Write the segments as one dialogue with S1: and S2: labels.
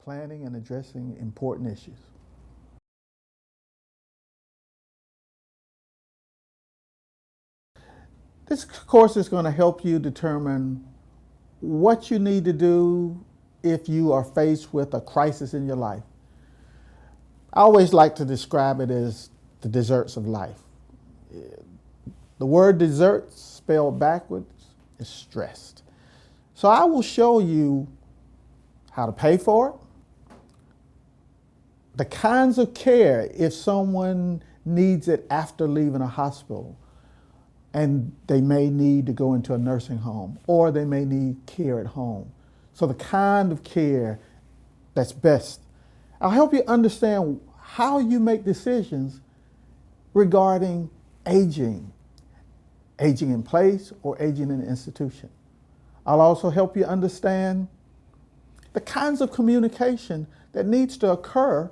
S1: planning and addressing important issues. This course is going to help you determine what you need to do if you are faced with a crisis in your life. I always like to describe it as the desserts of life. The word desserts spelled backwards is stressed. So I will show you how to pay for it, the kinds of care if someone needs it after leaving a hospital, and they may need to go into a nursing home, or they may need care at home. So the kind of care that's best. I'll help you understand how you make decisions regarding aging in place or aging in an institution. I'll also help you understand the kinds of communication that needs to occur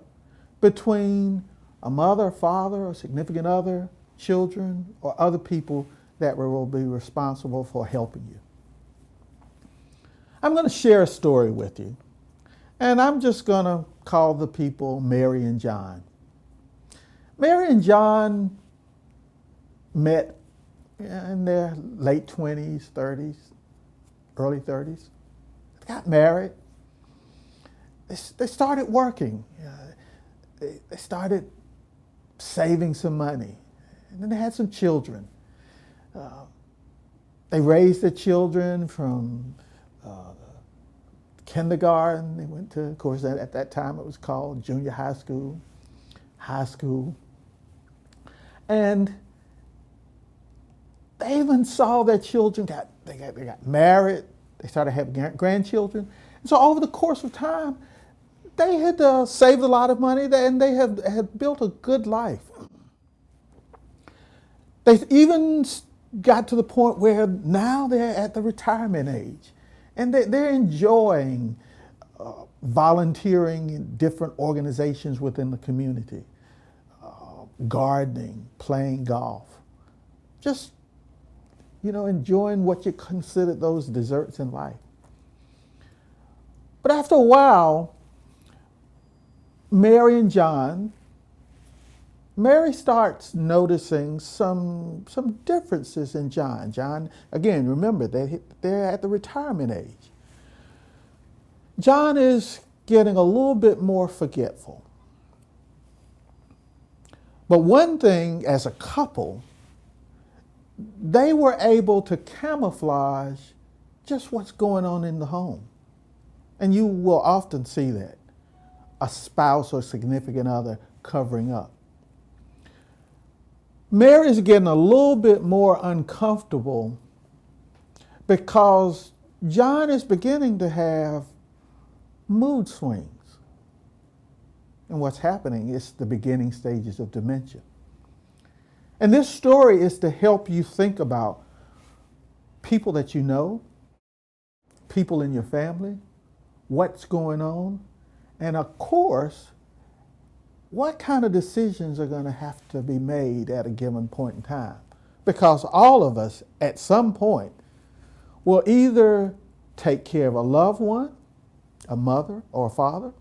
S1: between a mother, father, a significant other, children, or other people that will be responsible for helping you. I'm going to share a story with you, and I'm just going to call the people Mary and John. Mary and John met in their late 20s, 30s, early 30s. They got married. They started working. They started saving some money. And then they had some children. They raised their children from kindergarten. They went to, of course, at that time it was called junior high school. And they even saw their children they got married. They started having grandchildren. And so over the course of time, they had saved a lot of money and they had built a good life. They even got to the point where now they're at the retirement age, and they're enjoying volunteering in different organizations within the community, gardening, playing golf, just enjoying what you consider those desserts in life. But after a while, Mary starts noticing some differences in John. John, again, remember, they're at the retirement age. John is getting a little bit more forgetful. But one thing, as a couple, they were able to camouflage just what's going on in the home. And you will often see that, a spouse or significant other covering up. Mary's getting a little bit more uncomfortable because John is beginning to have mood swings. And what's happening is the beginning stages of dementia. And this story is to help you think about people that you know, people in your family, what's going on, and of course, what kind of decisions are going to have to be made at a given point in time? Because all of us, at some point, will either take care of a loved one, a mother or a father.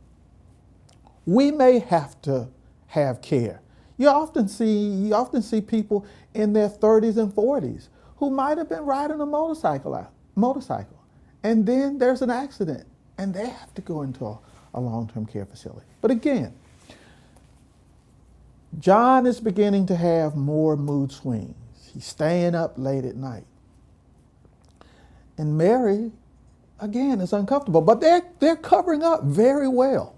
S1: We may have to have care. You often see people in their 30s and 40s who might have been riding a motorcycle, and then there's an accident, and they have to go into a long-term care facility. But again, John is beginning to have more mood swings. He's staying up late at night. And Mary, again, is uncomfortable, but they're covering up very well.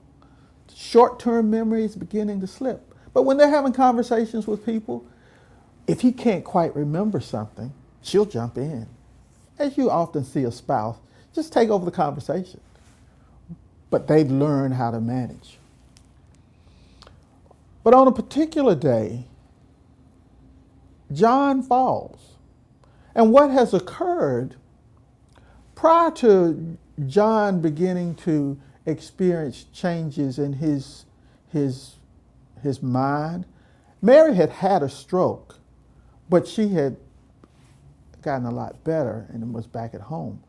S1: Short-term memory is beginning to slip. But when they're having conversations with people, if he can't quite remember something, she'll jump in. As you often see a spouse, just take over the conversation. But they've learned how to manage. But on a particular day, John falls. And what has occurred prior to John beginning to experience changes in his mind, Mary had had a stroke, but she had gotten a lot better and was back at home.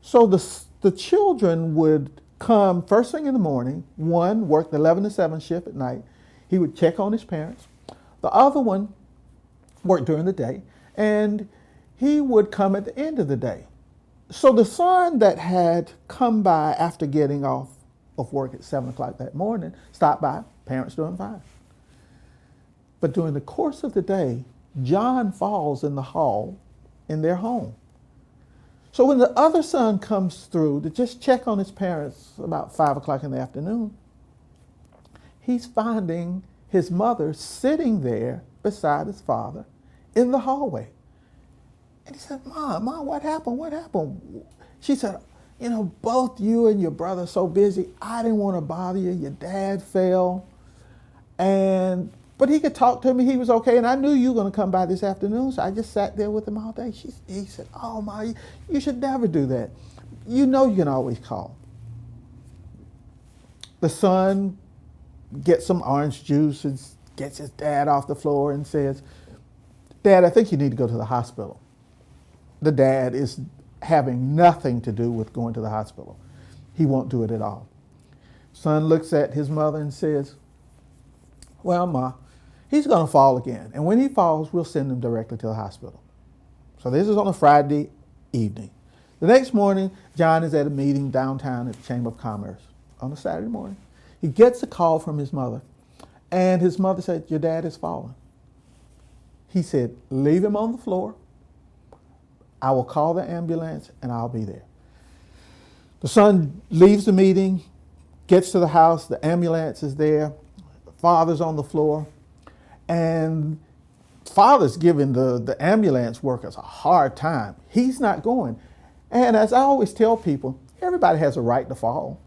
S1: So the children would come first thing in the morning. One worked 11 to 7 shift at night. He would check on his parents. The other one worked during the day, and he would come at the end of the day. So the son that had come by after getting off of work at 7 o'clock that morning stopped by, parents doing fine. But during the course of the day, John falls in the hall in their home. So when the other son comes through to just check on his parents about 5 o'clock in the afternoon, he's finding his mother sitting there beside his father in the hallway. And he said, Mom, what happened? What happened? She said, both you and your brother are so busy. I didn't want to bother you. Your dad fell. But he could talk to me. He was okay. And I knew you were going to come by this afternoon. So I just sat there with him all day. He said, oh, Ma, you should never do that. You know you can always call. The son gets some orange juice and gets his dad off the floor and says, Dad, I think you need to go to the hospital. The dad is having nothing to do with going to the hospital. He won't do it at all. Son looks at his mother and says, well, Ma, he's going to fall again. And when he falls, we'll send him directly to the hospital. So this is on a Friday evening. The next morning, John is at a meeting downtown at the Chamber of Commerce on a Saturday morning. He gets a call from his mother, and his mother said, your dad has fallen. He said, leave him on the floor. I will call the ambulance, and I'll be there. The son leaves the meeting, gets to the house, the ambulance is there, father's on the floor, and father's giving the ambulance workers a hard time. He's not going. And as I always tell people, everybody has a right to fall.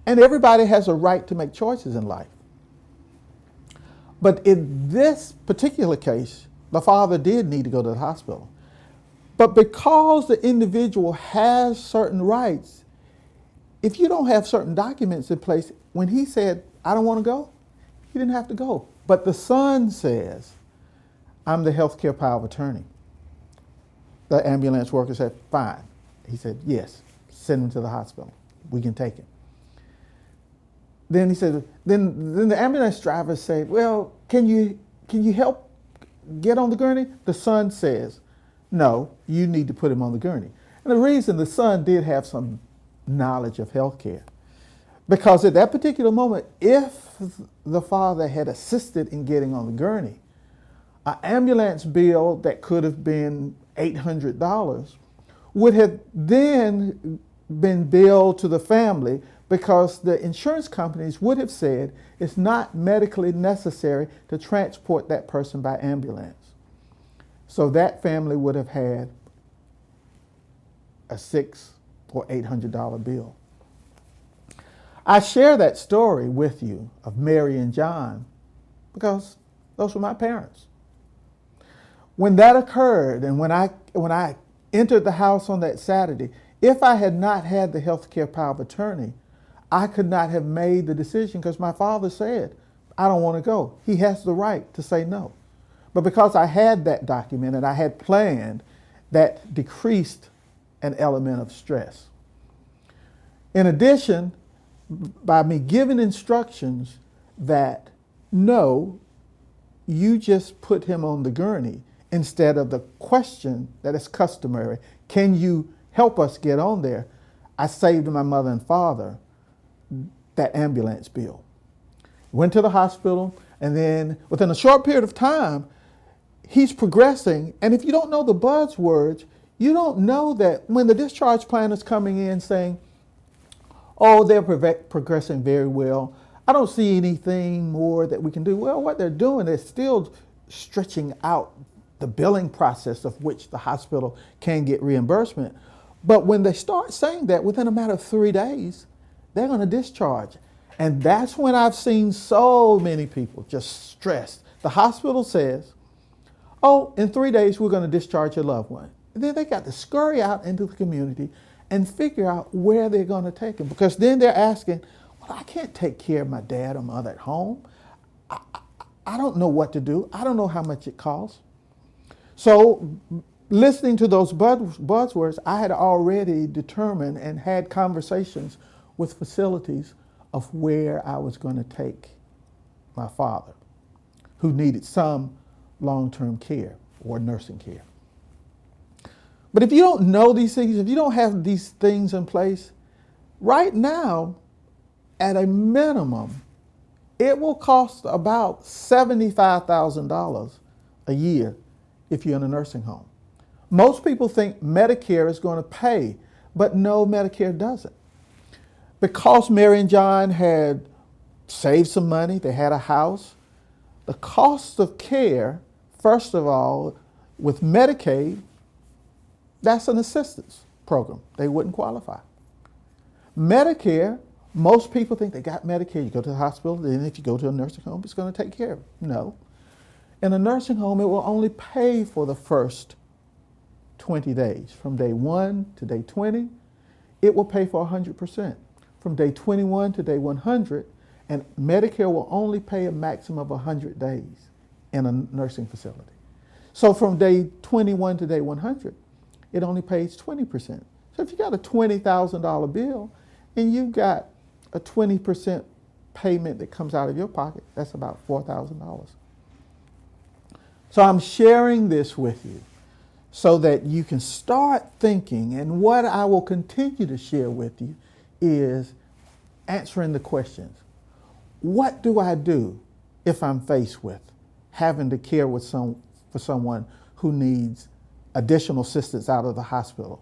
S1: And everybody has a right to make choices in life. But in this particular case, the father did need to go to the hospital. But because the individual has certain rights, if you don't have certain documents in place, when he said, I don't want to go, he didn't have to go. But the son says, I'm the healthcare power of attorney. The ambulance worker said, fine. He said, yes, send him to the hospital. We can take him. Then he said, then the ambulance driver said, well, can you help get on the gurney? The son says, no, you need to put him on the gurney. And the reason the son did have some knowledge of healthcare, because at that particular moment, if the father had assisted in getting on the gurney, an ambulance bill that could have been $800 would have then been billed to the family, because the insurance companies would have said it's not medically necessary to transport that person by ambulance. So that family would have had a $600 or $800 bill. I share that story with you of Mary and John because those were my parents. When that occurred, and when I entered the house on that Saturday, if I had not had the healthcare power of attorney, I could not have made the decision, because my father said, I don't want to go. He has the right to say no. But because I had that document and I had planned, that decreased an element of stress. In addition, by me giving instructions that, no, you just put him on the gurney, instead of the question that is customary, can you help us get on there? I saved my mother and father that ambulance bill. Went to the hospital, and then within a short period of time, he's progressing. And if you don't know the buzzwords, you don't know that when the discharge plan is coming in saying, oh, they're progressing very well, I don't see anything more that we can do. Well, what they're doing is still stretching out the billing process of which the hospital can get reimbursement. But when they start saying that, within a matter of 3 days, they're going to discharge. And that's when I've seen so many people just stressed. The hospital says, oh, in 3 days, we're going to discharge your loved one. And then they got to scurry out into the community and figure out where they're going to take him. Because then they're asking, well, I can't take care of my dad or mother at home. I don't know what to do. I don't know how much it costs. So listening to those buzzwords, I had already determined and had conversations with facilities of where I was going to take my father, who needed some long-term care or nursing care. But if you don't know these things, if you don't have these things in place, right now, at a minimum, it will cost about $75,000 a year if you're in a nursing home. Most people think Medicare is going to pay, but no, Medicare doesn't. Because Mary and John had saved some money, they had a house, the cost of care, first of all, with Medicaid, that's an assistance program. They wouldn't qualify. Medicare, most people think they got Medicare. You go to the hospital, then if you go to a nursing home, it's going to take care of it. No. In a nursing home, it will only pay for the first 20 days. From day 1 to day 20, it will pay for 100%. From day 21 to day 100, and Medicare will only pay a maximum of 100 days in a nursing facility. So from day 21 to day 100, it only pays 20%. So if you got a $20,000 bill and you've got a 20% payment that comes out of your pocket, that's about $4,000. So I'm sharing this with you so that you can start thinking, and what I will continue to share with you is answering the questions. What do I do if I'm faced with having to care for someone who needs additional assistance out of the hospital?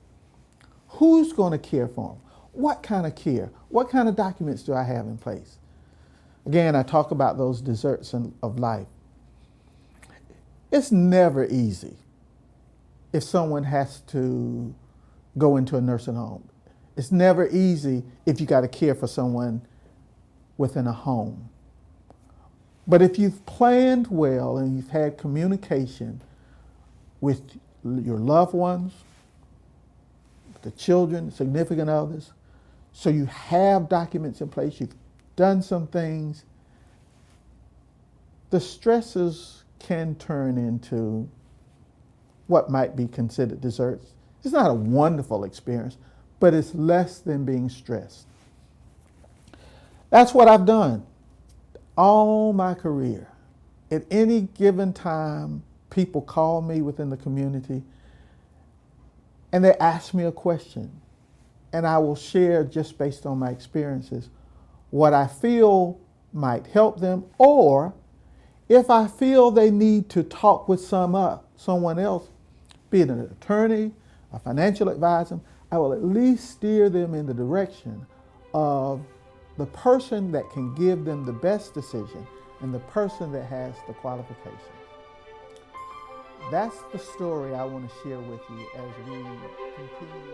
S1: Who's going to care for them? What kind of care? What kind of documents do I have in place? Again, I talk about those desserts of life. It's never easy if someone has to go into a nursing home. It's never easy if you got to care for someone within a home. But if you've planned well and you've had communication with your loved ones, the children, significant others, so you have documents in place, you've done some things, the stresses can turn into what might be considered desserts. It's not a wonderful experience, but it's less than being stressed. That's what I've done all my career. At any given time, people call me within the community and they ask me a question, and I will share, just based on my experiences, what I feel might help them, or if I feel they need to talk with someone else, be it an attorney, a financial advisor, I will at least steer them in the direction of the person that can give them the best decision and the person that has the qualification. That's the story I want to share with you as we continue.